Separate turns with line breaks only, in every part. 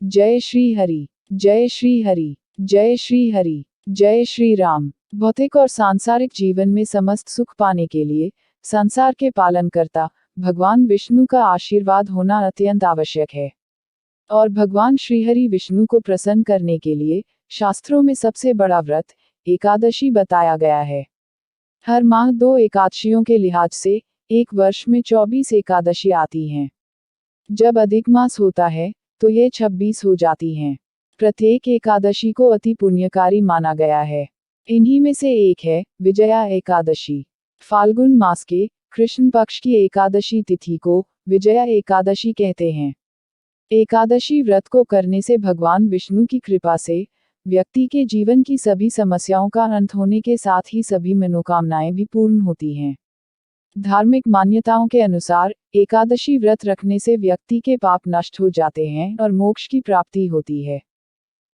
जय श्री हरि, जय श्री हरि, जय श्री हरि, जय श्री राम। भौतिक और सांसारिक जीवन में समस्त सुख पाने के लिए संसार के पालनकर्ता भगवान विष्णु का आशीर्वाद होना अत्यंत आवश्यक है। और भगवान श्रीहरि विष्णु को प्रसन्न करने के लिए शास्त्रों में सबसे बड़ा व्रत एकादशी बताया गया है। हर माह 2 एकादशियों के लिहाज से एक वर्ष में 24 एकादशी आती हैं। जब अधिक मास होता है तो ये 26 हो जाती हैं। प्रत्येक एकादशी को अति पुण्यकारी माना गया है। इन्हीं में से एक है विजया एकादशी। फाल्गुन मास के कृष्ण पक्ष की एकादशी तिथि को विजया एकादशी कहते हैं। एकादशी व्रत को करने से भगवान विष्णु की कृपा से व्यक्ति के जीवन की सभी समस्याओं का अंत होने के साथ ही सभी मनोकामनाएं भी पूर्ण होती हैं। धार्मिक मान्यताओं के अनुसार एकादशी व्रत रखने से व्यक्ति के पाप नष्ट हो जाते हैं और मोक्ष की प्राप्ति होती है।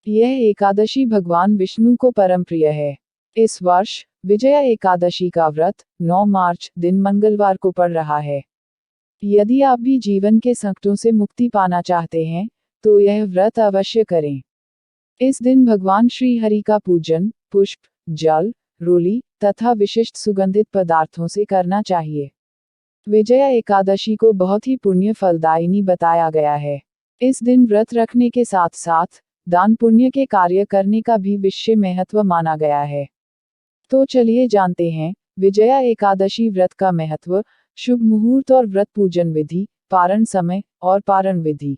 यह एकादशी भगवान विष्णु को परम प्रिय है। इस वर्ष विजया एकादशी का व्रत 9 मार्च दिन मंगलवार को पड़ रहा है। यदि आप भी जीवन के संकटों से मुक्ति पाना चाहते हैं तो यह व्रत अवश्य करें। इस दिन भगवान श्री हरि का पूजन पुष्प, जल, रोली तथा विशिष्ट सुगंधित पदार्थों से करना चाहिए। विजया एकादशी को बहुत ही पुण्य फलदायिनी बताया गया है। इस दिन व्रत रखने के साथ साथ दान पुण्य के कार्य करने का भी विशेष महत्व माना गया है। तो चलिए जानते हैं विजया एकादशी व्रत का महत्व, शुभ मुहूर्त और व्रत पूजन विधि, पारण समय और पारण विधि।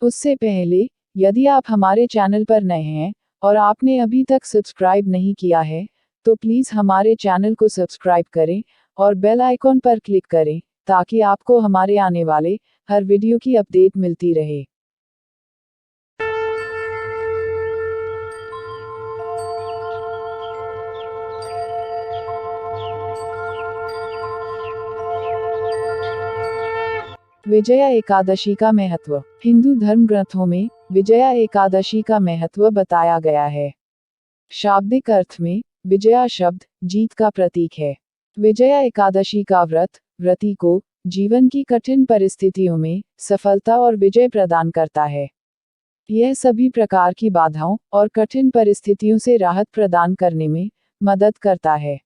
उससे पहले यदि आप हमारे चैनल पर नए हैं और आपने अभी तक सब्सक्राइब नहीं किया है तो प्लीज़ हमारे चैनल को सब्सक्राइब करें और बेल आइकॉन पर क्लिक करें ताकि आपको हमारे आने वाले हर वीडियो की अपडेट मिलती रहे। विजया एकादशी का महत्व। हिंदू धर्म ग्रंथों में विजया एकादशी का महत्व बताया गया है। शाब्दिक अर्थ में विजया शब्द जीत का प्रतीक है। विजया एकादशी का व्रत व्रती को जीवन की कठिन परिस्थितियों में सफलता और विजय प्रदान करता है। यह सभी प्रकार की बाधाओं और कठिन परिस्थितियों से राहत प्रदान करने में मदद करता है।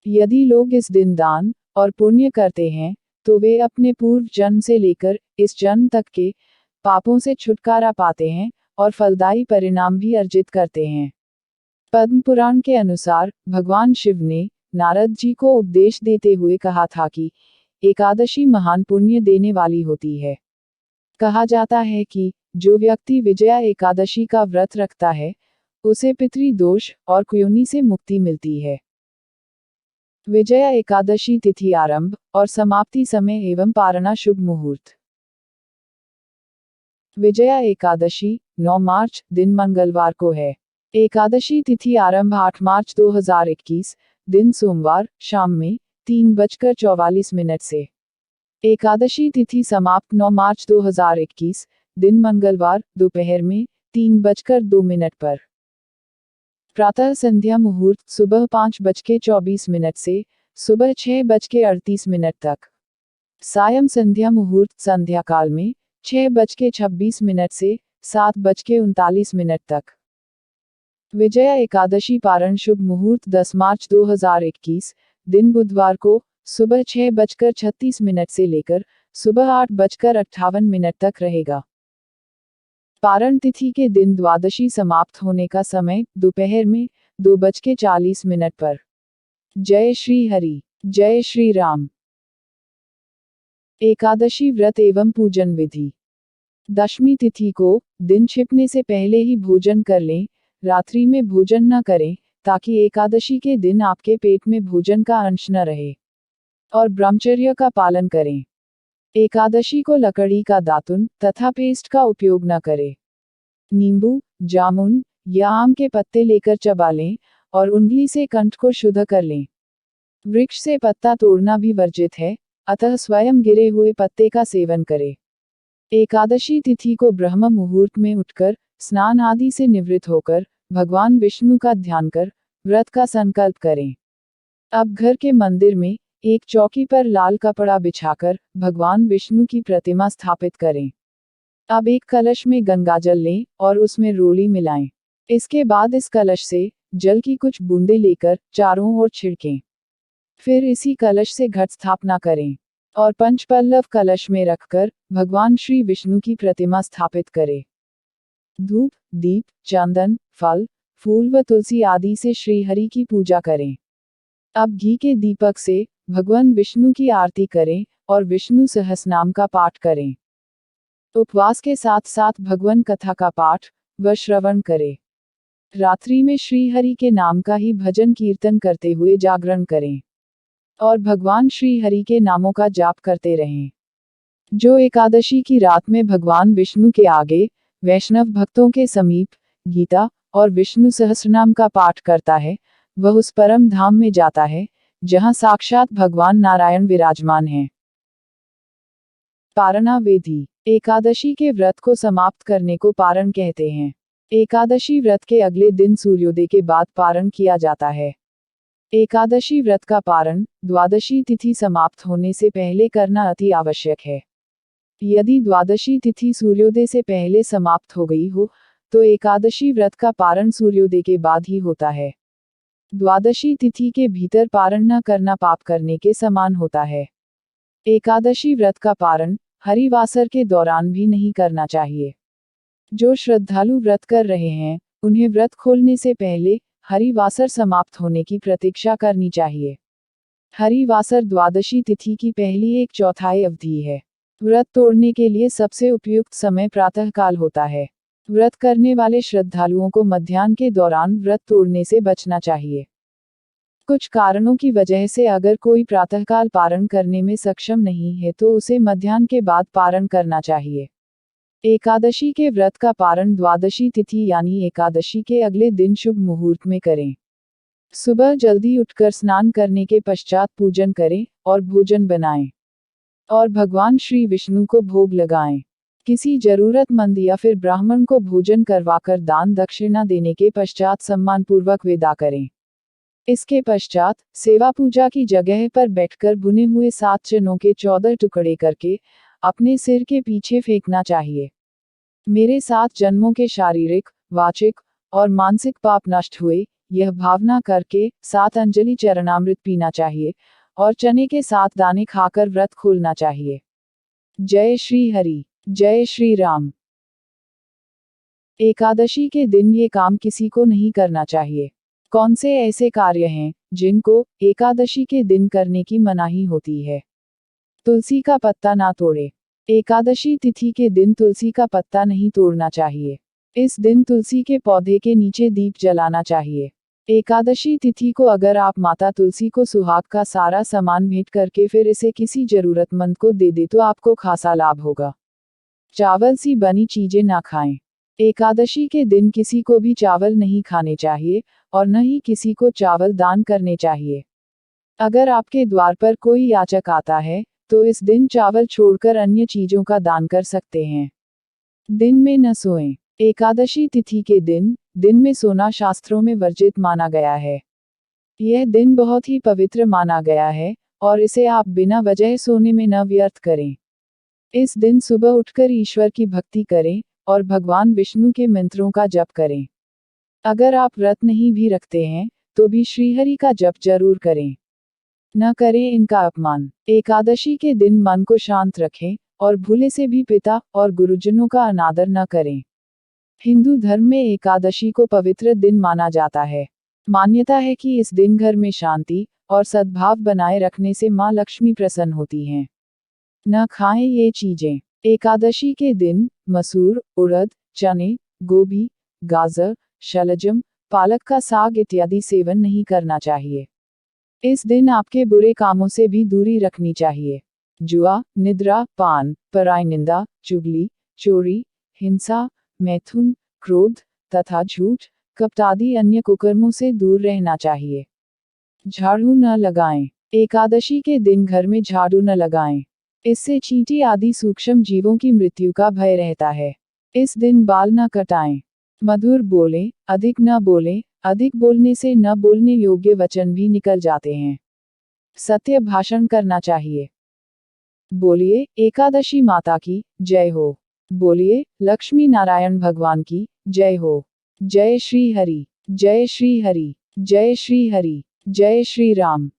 यदि लोग इस दिन दान और पुण्य करते हैं तो वे अपने पूर्व जन्म से लेकर इस जन्म तक के पापों से छुटकारा पाते हैं और फलदायी परिणाम भी अर्जित करते हैं। पद्म पुराण के अनुसार भगवान शिव ने नारद जी को उपदेश देते हुए कहा था कि एकादशी महान पुण्य देने वाली होती है। कहा जाता है कि जो व्यक्ति विजया एकादशी का व्रत रखता है उसे पितृदोष और कुयोनि से मुक्ति मिलती है। विजया एकादशी तिथि आरंभ और समाप्ति समय एवं पारणा शुभ मुहूर्त। विजया एकादशी 9 मार्च दिन मंगलवार को है। एकादशी तिथि आरंभ 8 मार्च 2021 दिन सोमवार शाम में 3:44 से। एकादशी तिथि समाप्त 9 मार्च 2021 दिन मंगलवार दोपहर में 3:02 पर। प्रातः संध्या मुहूर्त सुबह 5:24 से सुबह 6:38 तक। सायं संध्या मुहूर्त संध्या काल में 6:26 से 7:39 तक। विजया एकादशी पारण शुभ मुहूर्त 10 मार्च 2021 दिन बुधवार को सुबह 6:36 से लेकर सुबह 8:58 तक रहेगा। पारण तिथि के दिन द्वादशी समाप्त होने का समय दोपहर में 2:40 पर। जय श्री हरि, जय श्री राम। एकादशी व्रत एवं पूजन विधि। दशमी तिथि को दिन छिपने से पहले ही भोजन कर लें, रात्रि में भोजन न करें ताकि एकादशी के दिन आपके पेट में भोजन का अंश न रहे। और ब्रह्मचर्य का पालन करें। एकादशी को लकड़ी का दातुन तथा पेस्ट का उपयोग न करें। नींबू, जामुन या आम के पत्ते लेकर चबा लें और उंगली से कंठ को शुद्ध कर लें। वृक्ष से पत्ता तोड़ना भी वर्जित है, अतः स्वयं गिरे हुए पत्ते का सेवन करें। एकादशी तिथि को ब्रह्म मुहूर्त में उठकर स्नान आदि से निवृत्त होकर भगवान विष्णु का ध्यान कर व्रत का संकल्प करें। अब घर के मंदिर में एक चौकी पर लाल कपड़ा बिछाकर भगवान विष्णु की प्रतिमा स्थापित करें। अब एक कलश में गंगाजल लें और उसमें रोली मिलाएं। इसके बाद इस कलश से जल की कुछ बूंदें लेकर चारों ओर छिड़कें। फिर इसी कलश से घट स्थापना करें और पंचपल्लव कलश में रखकर भगवान श्री विष्णु की प्रतिमा स्थापित करें। धूप, दीप, चंदन, फल, फूल व तुलसी आदि से श्रीहरि की पूजा करें। अब घी के दीपक से भगवान विष्णु की आरती करें और विष्णु सहस्रनाम का पाठ करें। उपवास के साथ साथ भगवान कथा का पाठ व श्रवण करें। रात्रि में श्रीहरि के नाम का ही भजन कीर्तन करते हुए जागरण करें और भगवान श्रीहरि के नामों का जाप करते रहें। जो एकादशी की रात में भगवान विष्णु के आगे वैष्णव भक्तों के समीप गीता और विष्णु सहस्रनाम का पाठ करता है, वह उस परम धाम में जाता है जहां साक्षात भगवान नारायण विराजमान हैं। पारणा विधि। एकादशी के व्रत को समाप्त करने को पारण कहते हैं। एकादशी व्रत के अगले दिन सूर्योदय के बाद पारण किया जाता है। एकादशी व्रत का पारण द्वादशी तिथि समाप्त होने से पहले करना अति आवश्यक है। यदि द्वादशी तिथि सूर्योदय से पहले समाप्त हो गई हो, तो एकादशी व्रत का पारण सूर्योदय के बाद ही होता है। द्वादशी तिथि के भीतर पारण न करना पाप करने के समान होता है। एकादशी व्रत का पारण हरिवासर के दौरान भी नहीं करना चाहिए। जो श्रद्धालु व्रत कर रहे हैं, उन्हें व्रत खोलने से पहले हरिवासर समाप्त होने की प्रतीक्षा करनी चाहिए। हरिवासर द्वादशी तिथि की पहली 1/4 अवधि है। व्रत तोड़ने के लिए सबसे उपयुक्त समय प्रातःकाल होता है। व्रत करने वाले श्रद्धालुओं को मध्याह्न के दौरान व्रत तोड़ने से बचना चाहिए। कुछ कारणों की वजह से अगर कोई प्रातःकाल पारण करने में सक्षम नहीं है तो उसे मध्याह्न के बाद पारण करना चाहिए। एकादशी के व्रत का पारण द्वादशी तिथि यानी एकादशी के अगले दिन शुभ मुहूर्त में करें। सुबह जल्दी उठकर स्नान करने के पश्चात पूजन करें और भोजन बनाएं और भगवान श्री विष्णु को भोग लगाएं। किसी जरूरतमंद या फिर ब्राह्मण को भोजन करवाकर दान दक्षिणा देने के पश्चात सम्मानपूर्वक विदा करें। इसके पश्चात सेवा पूजा की जगह पर बैठकर भुने हुए 7 चनों के 14 टुकड़े करके अपने सिर के पीछे फेंकना चाहिए। मेरे 7 जन्मों के शारीरिक, वाचिक और मानसिक पाप नष्ट हुए, यह भावना करके 7 अंजलि चरणामृत पीना चाहिए और चने के 7 दाने खाकर व्रत खोलना चाहिए। जय श्री हरि, जय श्री राम। एकादशी के दिन ये काम किसी को नहीं करना चाहिए। कौन से ऐसे कार्य हैं जिनको एकादशी के दिन करने की मनाही होती है? तुलसी का पत्ता ना तोड़े। एकादशी तिथि के दिन तुलसी का पत्ता नहीं तोड़ना चाहिए। इस दिन तुलसी के पौधे के नीचे दीप जलाना चाहिए। एकादशी तिथि को अगर आप माता तुलसी को सुहाग का सारा सामान भेंट करके फिर इसे किसी जरूरतमंद को दे दे तो आपको खासा लाभ होगा। चावल सी बनी चीजें ना खाएं। एकादशी के दिन किसी को भी चावल नहीं खाने चाहिए और न ही किसी को चावल दान करने चाहिए। अगर आपके द्वार पर कोई याचक आता है, तो इस दिन चावल छोड़कर अन्य चीजों का दान कर सकते हैं। दिन में न सोएं। एकादशी तिथि के दिन में सोना शास्त्रों में वर्जित माना गया है। यह दिन बहुत ही पवित्र माना गया है और इसे आप बिना वजह सोने में न व्यर्थ करें। इस दिन सुबह उठकर ईश्वर की भक्ति करें और भगवान विष्णु के मंत्रों का जप करें। अगर आप व्रत नहीं भी रखते हैं, तो भी श्रीहरि का जप जरूर करें। न करें इनका अपमान। एकादशी के दिन मन को शांत रखें और भूले से भी पिता और गुरुजनों का अनादर न करें। हिंदू धर्म में एकादशी को पवित्र दिन माना जाता है। मान्यता है कि इस दिन घर में शांति और सद्भाव बनाए रखने से मां लक्ष्मी प्रसन्न होती हैं। न खाएं ये चीजें। एकादशी के दिन मसूर, उड़द, चने, गोभी, गाजर, शलजम, पालक का साग इत्यादि सेवन नहीं करना चाहिए। इस दिन आपके बुरे कामों से भी दूरी रखनी चाहिए। जुआ, निद्रा, पान, पराई निंदा, चुगली, चोरी, हिंसा, मैथुन, क्रोध तथा झूठ, कपट आदि अन्य कुकर्मों से दूर रहना चाहिए। झाड़ू न लगाएं। एकादशी के दिन घर में झाड़ू न लगाएं। इससे चींटी आदि सूक्ष्म जीवों की मृत्यु का भय रहता है। इस दिन बाल न कटाएं। मधुर बोलें, अधिक न बोलें। अधिक बोलने से न बोलने योग्य वचन भी निकल जाते हैं। सत्य भाषण करना चाहिए। बोलिए एकादशी माता की जय हो। बोलिए लक्ष्मी नारायण भगवान की जय हो। जय श्री हरि, जय श्री हरि, जय श्री हरि, जय श्री राम।